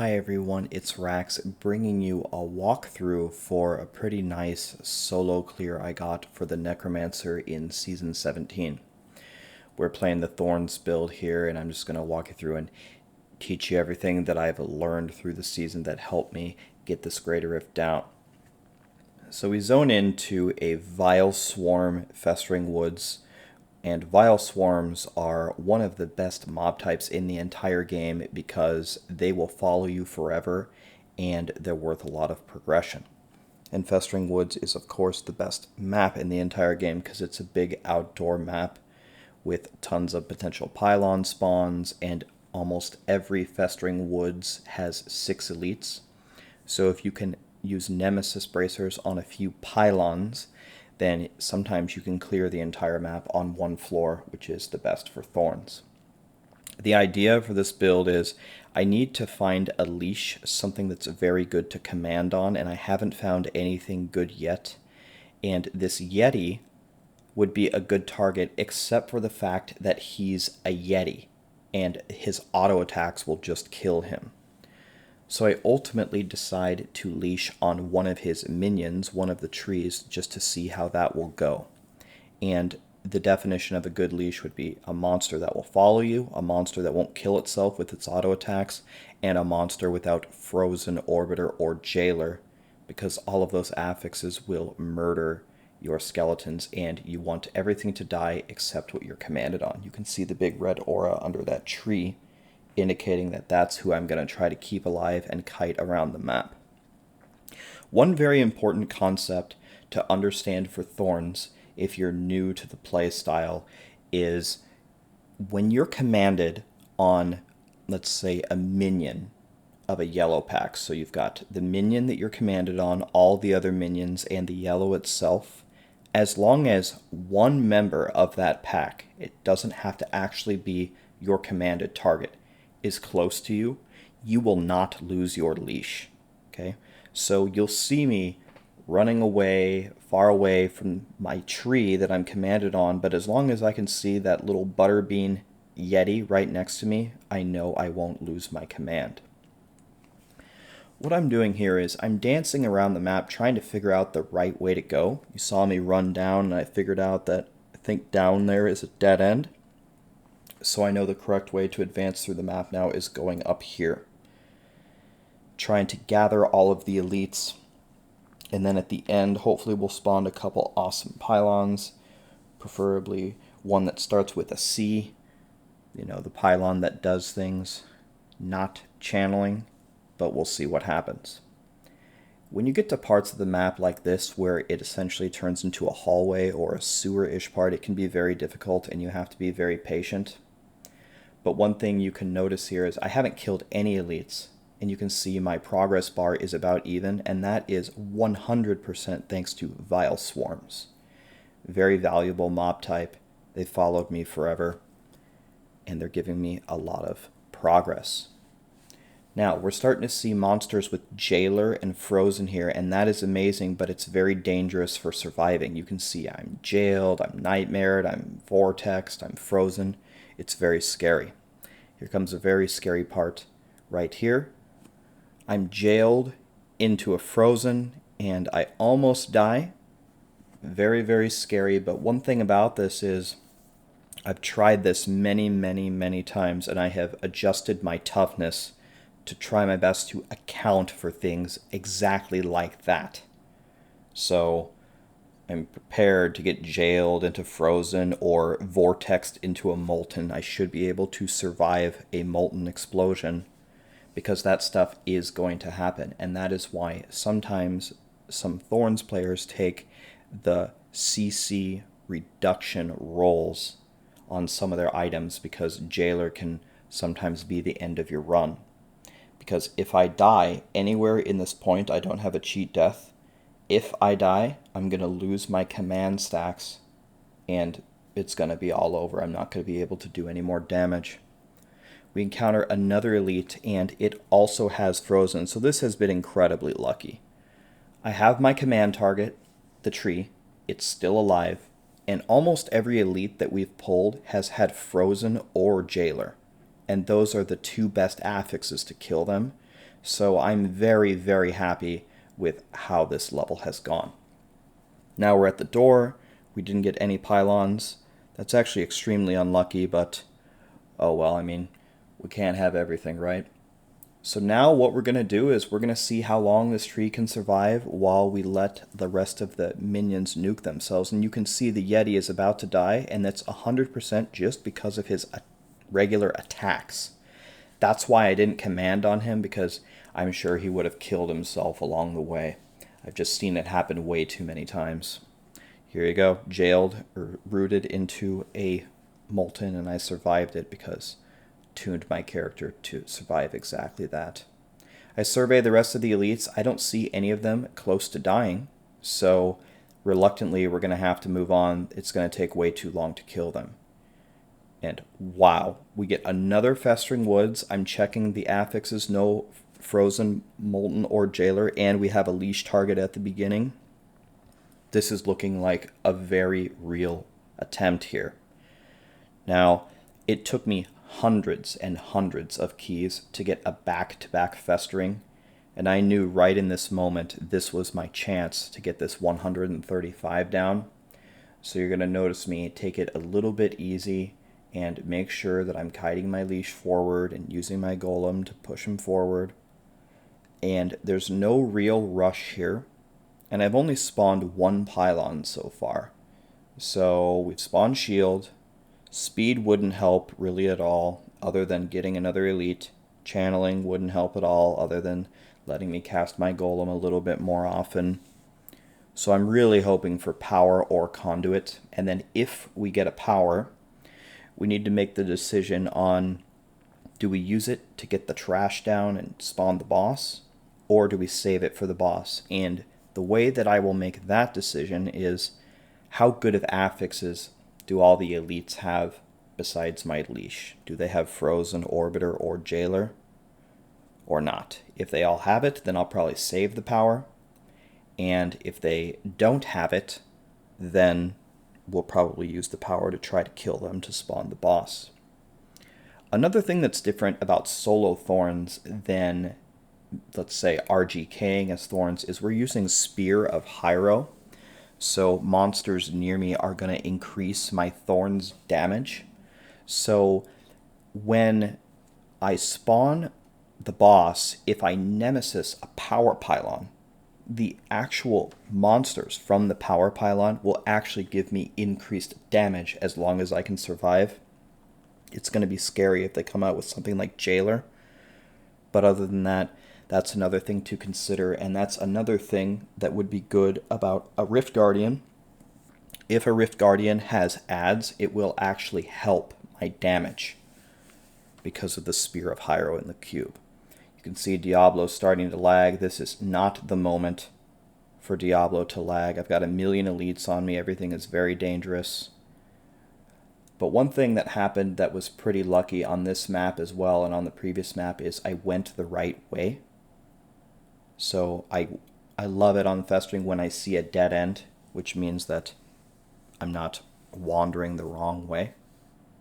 Hi everyone, it's Rax bringing you a walkthrough for a pretty nice solo clear I got for the Necromancer in Season 17. We're playing the Thorns build here, and I'm just going to walk you through and teach you everything that I've learned through the season that helped me get this Greater Rift down. So we zone into a Vile Swarm Festering Woods, and Vile Swarms are one of the best mob types in the entire game because they will follow you forever and they're worth a lot of progression. And Festering Woods is of course the best map in the entire game because it's a big outdoor map with tons of potential pylon spawns, and almost every Festering Woods has 6 elites. So if you can use Nemesis bracers on a few pylons, then sometimes you can clear the entire map on one floor, which is the best for Thorns. The idea for this build is I need to find a leash, something that's very good to command on, and I haven't found anything good yet. And this Yeti would be a good target, except for the fact that he's a Yeti, and his auto attacks will just kill him. So I ultimately decide to leash on one of his minions, one of the trees, just to see how that will go. And the definition of a good leash would be a monster that will follow you, a monster that won't kill itself with its auto attacks, and a monster without Frozen Orbiter or Jailer, because all of those affixes will murder your skeletons, and you want everything to die except what you're commanded on. You can see the big red aura under that tree, indicating that that's who I'm going to try to keep alive and kite around the map. One very important concept to understand for Thorns, if you're new to the play style, is when you're commanded on, let's say, a minion of a yellow pack, so you've got the minion that you're commanded on, all the other minions, and the yellow itself, as long as one member of that pack, it doesn't have to actually be your commanded target, is close to you, you will not lose your leash. Okay, so you'll see me running away, far away from my tree that I'm commanded on, but as long as I can see that little butterbean Yeti right next to me, I know I won't lose my command. What I'm doing here is I'm dancing around the map trying to figure out the right way to go. You saw me run down and I figured out that I think down there is a dead end. So I know the correct way to advance through the map now is going up here. Trying to gather all of the elites, and then at the end hopefully we'll spawn a couple awesome pylons, preferably one that starts with a C, you know, the pylon that does things, not channeling, but we'll see what happens. When you get to parts of the map like this where it essentially turns into a hallway or a sewer-ish part, it can be very difficult and you have to be very patient. But one thing you can notice here is I haven't killed any elites, and you can see my progress bar is about even, and that is 100% thanks to Vile Swarms. Very valuable mob type. They followed me forever, and they're giving me a lot of progress. Now, we're starting to see monsters with Jailer and Frozen here, and that is amazing, but it's very dangerous for surviving. You can see I'm jailed, I'm nightmared, I'm vortexed, I'm frozen. It's very scary. Here comes a very scary part right here. I'm jailed into a frozen and I almost die. Very, very scary, but one thing about this is I've tried this many times, and I have adjusted my toughness to try my best to account for things exactly like that. So I'm prepared to get jailed into frozen or vortexed into a molten. I should be able to survive a molten explosion because that stuff is going to happen. And that is why sometimes some Thorns players take the CC reduction rolls on some of their items, because Jailer can sometimes be the end of your run. Because if I die anywhere in this point, I don't have a cheat death. If I die, I'm going to lose my command stacks, and it's going to be all over. I'm not going to be able to do any more damage. We encounter another elite, and it also has Frozen, so this has been incredibly lucky. I have my command target, the tree. It's still alive, and almost every elite that we've pulled has had Frozen or Jailer, and those are the two best affixes to kill them. So I'm very, very happy with how this level has gone. Now we're at the door. We didn't get any pylons. That's actually extremely unlucky, but oh well, I mean, we can't have everything, right? So now what we're going to do is we're going to see how long this tree can survive while we let the rest of the minions nuke themselves. And you can see the Yeti is about to die, and that's 100% just because of his regular attacks. That's why I didn't command on him, because I'm sure he would have killed himself along the way. I've just seen it happen way too many times. Here you go, jailed or rooted into a molten, and I survived it because tuned my character to survive exactly that. I survey the rest of the elites. I don't see any of them close to dying, so reluctantly we're going to have to move on. It's going to take way too long to kill them. And wow, we get another Festering Woods. I'm checking the affixes, no frozen, molten, or jailer, and we have a leash target at the beginning. This is looking like a very real attempt here. Now, it took me hundreds and hundreds of keys to get a back-to-back festering, and I knew right in this moment this was my chance to get this 135 down. So you're going to notice me take it a little bit easy and make sure that I'm kiting my leash forward and using my golem to push him forward. And there's no real rush here, and I've only spawned one pylon so far. So we've spawned shield. Speed wouldn't help really at all, other than getting another elite. Channeling wouldn't help at all, other than letting me cast my golem a little bit more often. So I'm really hoping for power or conduit, and then if we get a power, we need to make the decision on, do we use it to get the trash down and spawn the boss, or do we save it for the boss? And the way that I will make that decision is, how good of affixes do all the elites have besides my leash? Do they have frozen, orbiter, or jailer, or not? If they all have it, then I'll probably save the power, and if they don't have it, then we'll probably use the power to try to kill them to spawn the boss. Another thing that's different about solo Thorns than, let's say, RGKing as Thorns is we're using Spear of Hyro. So monsters near me are going to increase my Thorns damage. So when I spawn the boss, if I nemesis a power pylon, the actual monsters from the power pylon will actually give me increased damage as long as I can survive. It's going to be scary if they come out with something like Jailer. But other than that, that's another thing to consider, and that's another thing that would be good about a Rift Guardian. If a Rift Guardian has adds, it will actually help my damage because of the Spear of Hyro in the cube. You can see Diablo starting to lag. This is not the moment for Diablo to lag. I've got a million elites on me. Everything is very dangerous. But one thing that happened that was pretty lucky on this map as well and on the previous map is I went the right way. So I love it on Festering when I see a dead end, which means that I'm not wandering the wrong way.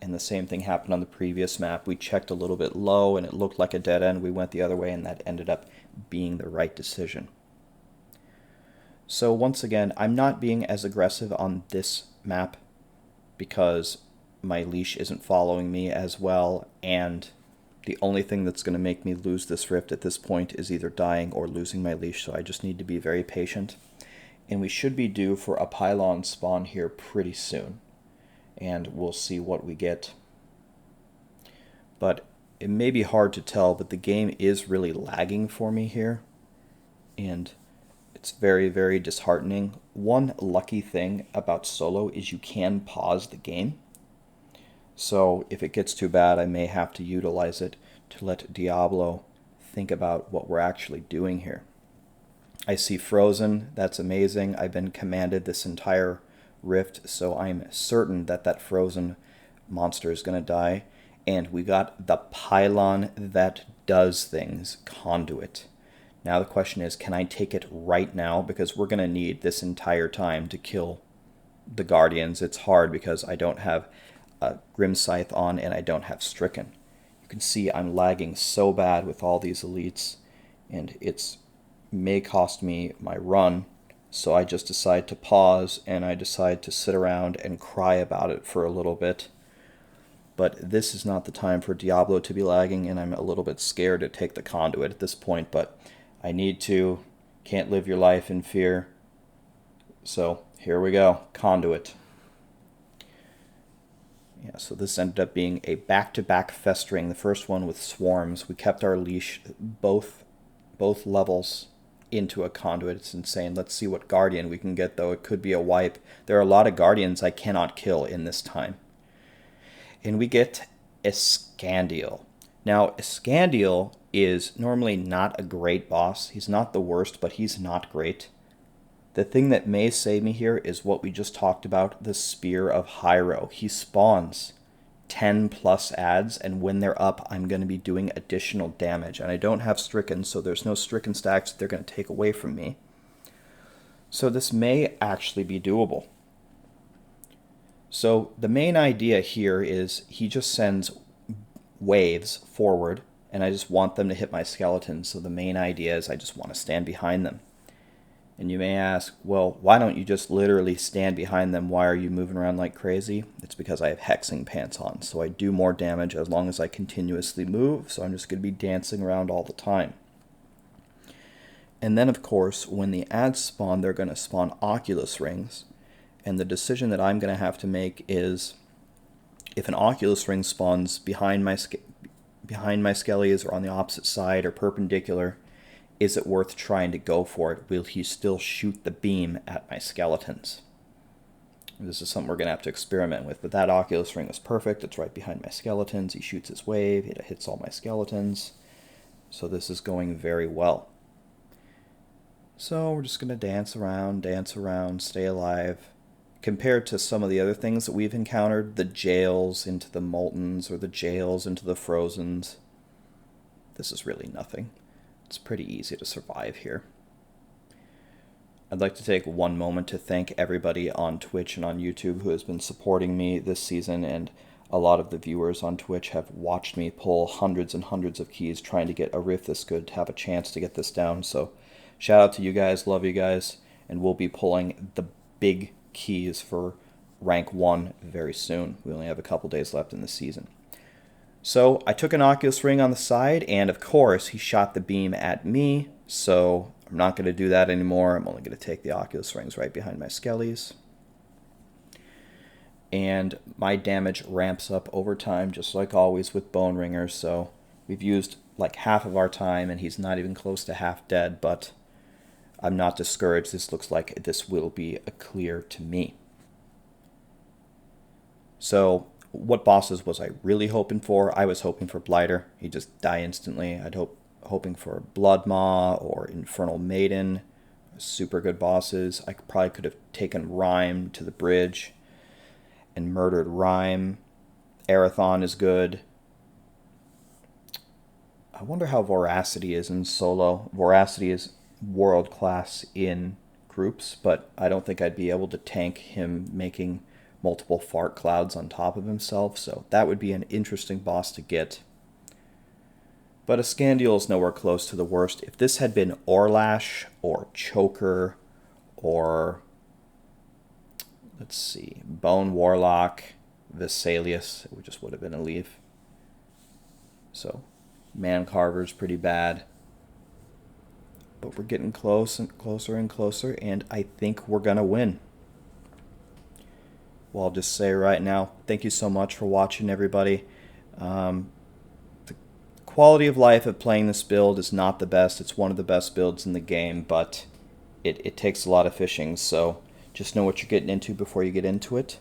And the same thing happened on the previous map. We checked a little bit low and it looked like a dead end. We went the other way and that ended up being the right decision. So once again, I'm not being as aggressive on this map because my leash isn't following me as well, and the only thing that's going to make me lose this rift at this point is either dying or losing my leash, so I just need to be very patient. And we should be due for a pylon spawn here pretty soon, and we'll see what we get. But it may be hard to tell, but the game is really lagging for me here, and it's very, very disheartening. One lucky thing about solo is you can pause the game. So if it gets too bad, I may have to utilize it to let Diablo think about what we're actually doing here. I see Frozen. That's amazing. I've been commanded this entire rift, so I'm certain that that Frozen monster is going to die. And we got the pylon that does things, Conduit. Now the question is, can I take it right now? Because we're going to need this entire time to kill the Guardians. It's hard because I don't have Grim Scythe on and I don't have Stricken. You can see I'm lagging so bad with all these elites, and it's may cost me my run. So I just decide to pause, and I decide to sit around and cry about it for a little bit. But this is not the time for Diablo to be lagging, and I'm a little bit scared to take the conduit at this point, but I need to. Can't live your life in fear. So here we go, conduit. Yeah, so this ended up being a back-to-back festering, the first one with swarms. We kept our leash both levels into a conduit. It's insane. Let's see what guardian we can get, though. It could be a wipe. There are a lot of guardians I cannot kill in this time. And we get Escandiel. Now, Escandiel is normally not a great boss. He's not the worst, but he's not great. The thing that may save me here is what we just talked about, the Spear of Hyro. He spawns 10 plus adds, and when they're up, I'm going to be doing additional damage. And I don't have Stricken, so there's no Stricken stacks that they're going to take away from me. So this may actually be doable. So the main idea here is he just sends waves forward, and I just want them to hit my skeletons. So the main idea is I just want to stand behind them. And you may ask, well, why don't you just literally stand behind them? Why are you moving around like crazy? It's because I have hexing pants on, so I do more damage as long as I continuously move, so I'm just going to be dancing around all the time. And then, of course, when the ads spawn, they're going to spawn Oculus rings, and the decision that I'm going to have to make is if an Oculus ring spawns behind my skellies or on the opposite side or perpendicular, is it worth trying to go for it? Will he still shoot the beam at my skeletons? This is something we're going to have to experiment with, but that Oculus ring is perfect. It's right behind my skeletons. He shoots his wave. It hits all my skeletons. So this is going very well. So we're just going to dance around, stay alive. Compared to some of the other things that we've encountered, the jails into the Moltens or the jails into the Frozens, this is really nothing. It's pretty easy to survive here. I'd like to take one moment to thank everybody on Twitch and on YouTube who has been supporting me this season, and a lot of the viewers on Twitch have watched me pull hundreds and hundreds of keys trying to get a riff this good to have a chance to get this down. So shout out to you guys, love you guys, and we'll be pulling the big keys for rank 1 very soon. We only have a couple days left in the season. So I took an Oculus ring on the side, and of course he shot the beam at me, so I'm not going to do that anymore. I'm only going to take the Oculus rings right behind my skellies. And my damage ramps up over time, just like always with Bone Ringers, so we've used like half of our time, and he's not even close to half dead, but I'm not discouraged. This looks like this will be a clear to me. So what bosses was I really hoping for? I was hoping for Blighter. He'd just die instantly. Hoping for Bloodmaw or Infernal Maiden. Super good bosses. I probably could have taken Rhyme to the bridge and murdered Rhyme. Arathon is good. I wonder how Voracity is in solo. Voracity is world class in groups, but I don't think I'd be able to tank him making multiple fart clouds on top of himself, so that would be an interesting boss to get. But Escandiel is nowhere close to the worst. If this had been Orlash or Choker or, let's see, Bone Warlock, Vesalius, it just would have been a leave. So Man Carver's pretty bad. But we're getting close and closer and closer, and I think we're going to win. Well, I'll just say right now, thank you so much for watching, everybody. The quality of life of playing this build is not the best. It's one of the best builds in the game, but it takes a lot of fishing, so just know what you're getting into before you get into it.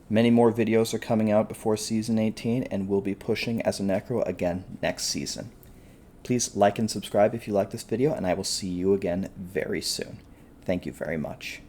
Many more videos are coming out before Season 18, and we'll be pushing as a Necro again next season. Please like and subscribe if you like this video, and I will see you again very soon. Thank you very much.